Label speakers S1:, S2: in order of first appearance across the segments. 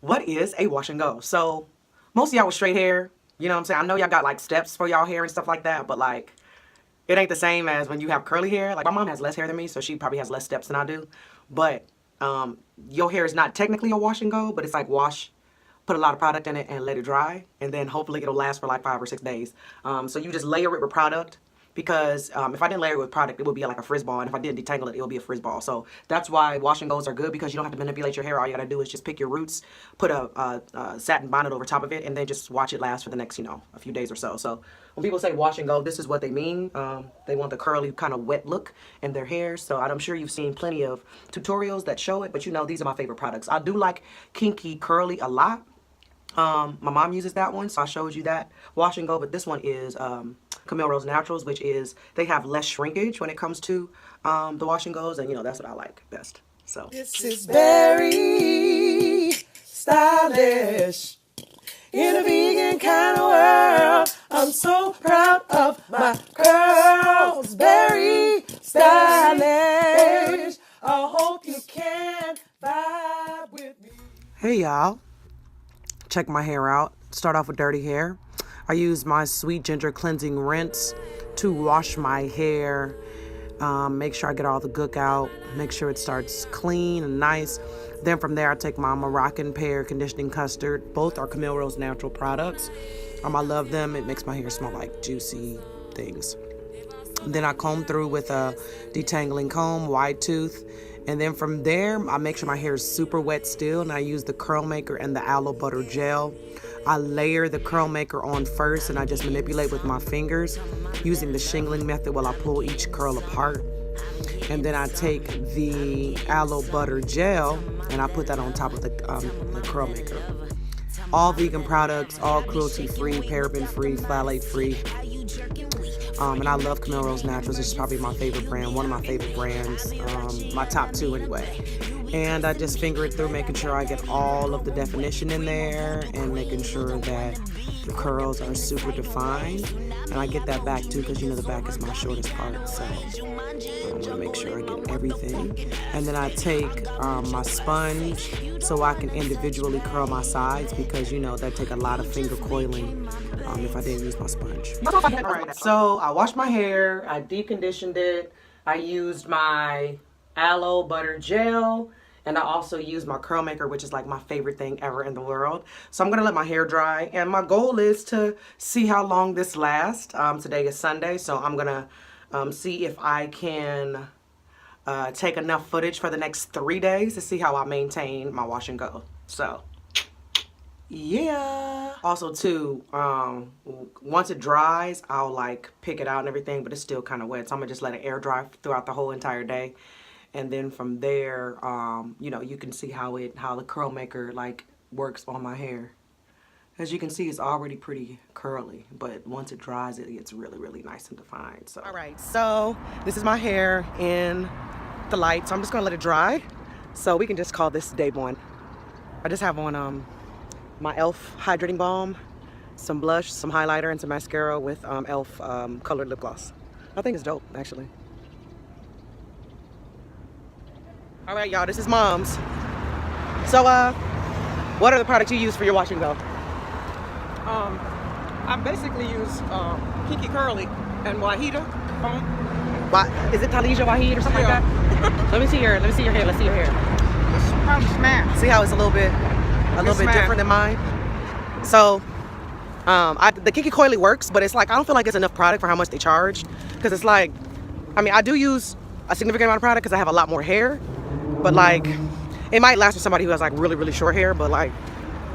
S1: what is a wash and go? So most of y'all with straight hair, you know what I'm saying? I know y'all got like steps for y'all hair and stuff like that, but like it ain't the same as when you have curly hair. Like my mom has less hair than me, so she probably has less steps than I do. But your hair is not technically a wash and go, but it's like wash, put a lot of product in it and let it dry, and then hopefully it'll last for like 5 or 6 days. So you just layer it with product, because if I didn't layer it with product, it would be like a frizz ball, and if I didn't detangle it, it would be a frizz ball. So that's why wash and goes are good, because you don't have to manipulate your hair. All you gotta do is just pick your roots, put a satin bonnet over top of it, and then just watch it last for the next, a few days or so. So when people say wash and go, this is what they mean. They want the curly kind of wet look in their hair. So I'm sure you've seen plenty of tutorials that show it, but these are my favorite products. I do like Kinky Curly a lot. My mom uses that one, so I showed you that wash and go, but this one is Camille Rose Naturals, which is, they have less shrinkage when it comes to the wash and goes, and that's what I like best. So
S2: This is very stylish in a vegan kind of world. I'm so proud of my curls, very stylish. I hope you can vibe with me.
S1: hey y'all, check my hair out. Start off with dirty hair. I use my Sweet Ginger Cleansing Rinse to wash my hair, make sure I get all the gook out, make sure it starts clean and nice. Then from there I take my Moroccan Pear Conditioning Custard. Both are Camille Rose Natural products. I love them. It makes my hair smell like juicy things. And then I comb through with a detangling comb, wide tooth. And then from there, I make sure my hair is super wet still, and I use the CURLMAKER and the aloe butter gel. I layer the CURLMAKER on first, and I just manipulate with my fingers using the shingling method while I pull each curl apart. And then I take the aloe butter gel, and I put that on top of the CURLMAKER. All vegan products, all cruelty-free, paraben-free, phthalate-free. And I love Camille Rose Naturals. It's probably my favorite brand, one of my favorite brands, my top two anyway. And I just finger it through, making sure I get all of the definition in there and making sure that the curls are super defined. And I get that back too, because the back is my shortest part. So I'm gonna make sure I get everything. And then I take my sponge so I can individually curl my sides, because that take a lot of finger coiling if I didn't use my sponge. So I washed my hair, I deep conditioned it, I used my aloe butter gel, and I also used my CURLMAKER, which is like my favorite thing ever in the world. So I'm gonna let my hair dry, and my goal is to see how long this lasts. Today is Sunday, so I'm gonna see if I can take enough footage for the next 3 days to see how I maintain my wash and go. So yeah. Also too, once it dries, I'll like pick it out and everything, but it's still kind of wet, so I'm gonna just let it air dry throughout the whole entire day. And then from there, you can see how the CURLMAKER like works on my hair. As you can see, it's already pretty curly, but once it dries, it gets really, really nice and defined. So all right, so this is my hair in the light, so I'm just gonna let it dry, so we can just call this day one. I just have on my e.l.f. hydrating balm, some blush, some highlighter, and some mascara with e.l.f. Colored lip gloss. I think it's dope, actually. All right, y'all, this is Mom's. So, what are the products you use for your wash and go?
S2: I basically use Kinky Curly and Wahida foam.
S1: Is it Talija Wahid or something like that? Let me see your hair. Let's see your hair.
S2: It's probably smash.
S1: See how it's a little bit different than mine? So, the Kinky Coily works, but it's like, I don't feel like it's enough product for how much they charge. Because it's like, I do use a significant amount of product because I have a lot more hair. But like, it might last for somebody who has like really, really short hair, but like,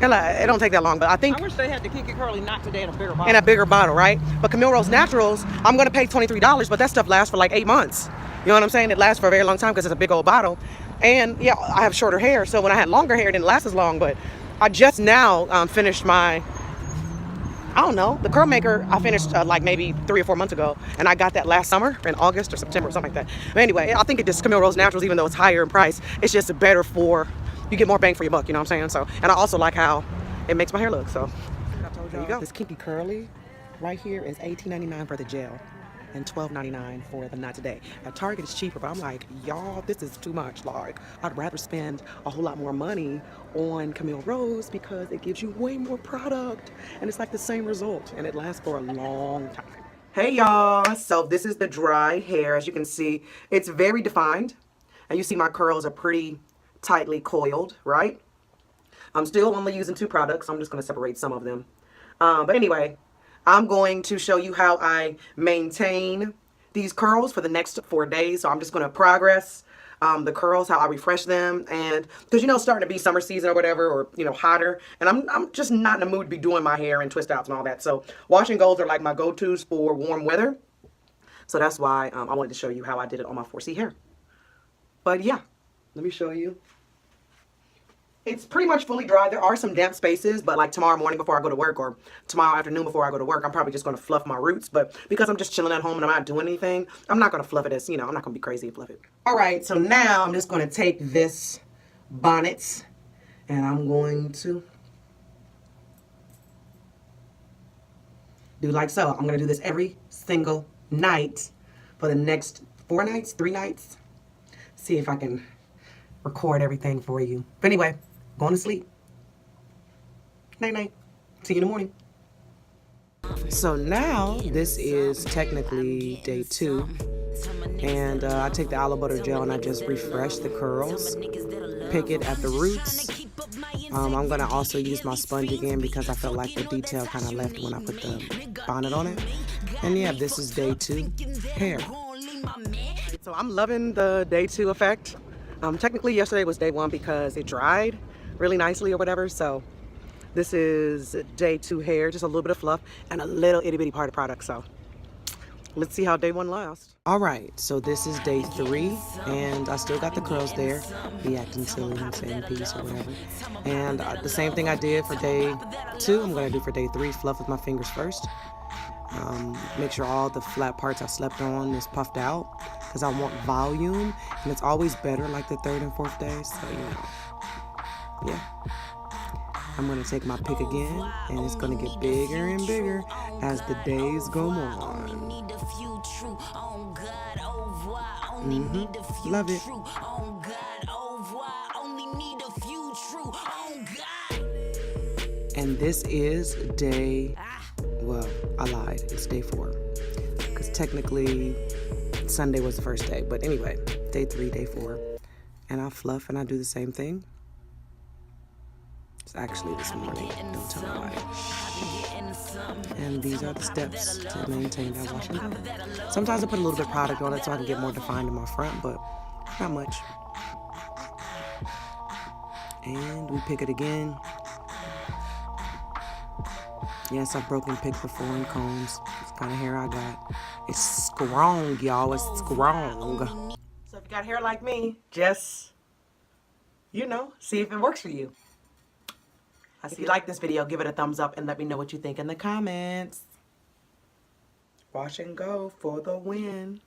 S1: it don't take that long. But I think
S2: I wish they had the Kinky Curly not today in a bigger bottle.
S1: In a bigger bottle, right? But Camille Rose Naturals, I'm gonna pay $23, but that stuff lasts for like 8 months. You know what I'm saying? It lasts for a very long time because it's a big old bottle. And yeah, I have shorter hair, so when I had longer hair, it didn't last as long. But I just now finished my, I don't know, the CURLMAKER. I finished like maybe 3 or 4 months ago, and I got that last summer in August or September or something like that. But anyway, I think it just Camille Rose Naturals, even though it's higher in price, it's just better for, you get more bang for your buck, you know what I'm saying? So, and I also like how it makes my hair look. So there you go. This Kinky Curly right here is $18.99 for the gel. and $12.99 for the Not Today. At Target it's cheaper, but I'm like, y'all, this is too much. Like, I'd rather spend a whole lot more money on Camille Rose because it gives you way more product and it's like the same result and it lasts for a long time. Hey y'all, so this is the dried hair. As you can see, it's very defined and you see my curls are pretty tightly coiled, right? I'm still only using 2 products. So I'm just going to separate some of them. But anyway, I'm going to show you how I maintain these curls for the next 4 days. So I'm just going to progress the curls, how I refresh them. And because, you know, it's starting to be summer season or whatever, or, you know, hotter. And I'm just not in the mood to be doing my hair and twist outs and all that. So wash and goes are like my go-tos for warm weather. So that's why I wanted to show you how I did it on my 4C hair. But yeah, let me show you. It's pretty much fully dry. There are some damp spaces, but like tomorrow morning before I go to work or tomorrow afternoon before I go to work, I'm probably just going to fluff my roots. But because I'm just chilling at home and I'm not doing anything, I'm not going to fluff it as, you know, I'm not going to be crazy and fluff it. All right, so now I'm just going to take this bonnet and I'm going to do like so. I'm going to do this every single night for the next 4 nights, 3 nights. See if I can record everything for you. But anyway, going to sleep. Night night. See you in the morning. So now this is technically day 2. And I take the aloe butter gel and I just refresh the curls. Pick it at the roots. I'm going to also use my sponge again because I felt like the detail kind of left when I put the bonnet on it. And yeah, this is day 2 hair. So I'm loving the day 2 effect. Technically yesterday was day 1 because it dried really nicely or whatever. So this is day 2 hair, just a little bit of fluff and a little itty bitty part of product. So let's see how day 1 lasts. All right, so this is day 3 and I still got the curls there. Be acting silly and saying peace or whatever. And the same thing I did for day 2, I'm gonna do for day 3. Fluff with my fingers first. Make sure all the flat parts I slept on is puffed out because I want volume, and it's always better like the 3rd and 4th day, so you know, yeah. I'm going to take my pick again, and it's going to get bigger and bigger as the days go on. Love it. And this is day, well, I lied, it's day 4. Because technically, Sunday was the first day. But anyway, day 3, day 4. And I fluff and I do the same thing. It's actually this morning, don't tell nobody. And these are the steps to maintain that wash and go. Sometimes I put a little bit of product on it so I can get more defined in my front, but not much. And we pick it again. Yes, I've broken pick before in combs. It's the kind of hair I got. It's strong, y'all. It's strong. So if you got hair like me, just, you know, see if it works for you. If you like this video, give it a thumbs up and let me know what you think in the comments. Wash and go for the win.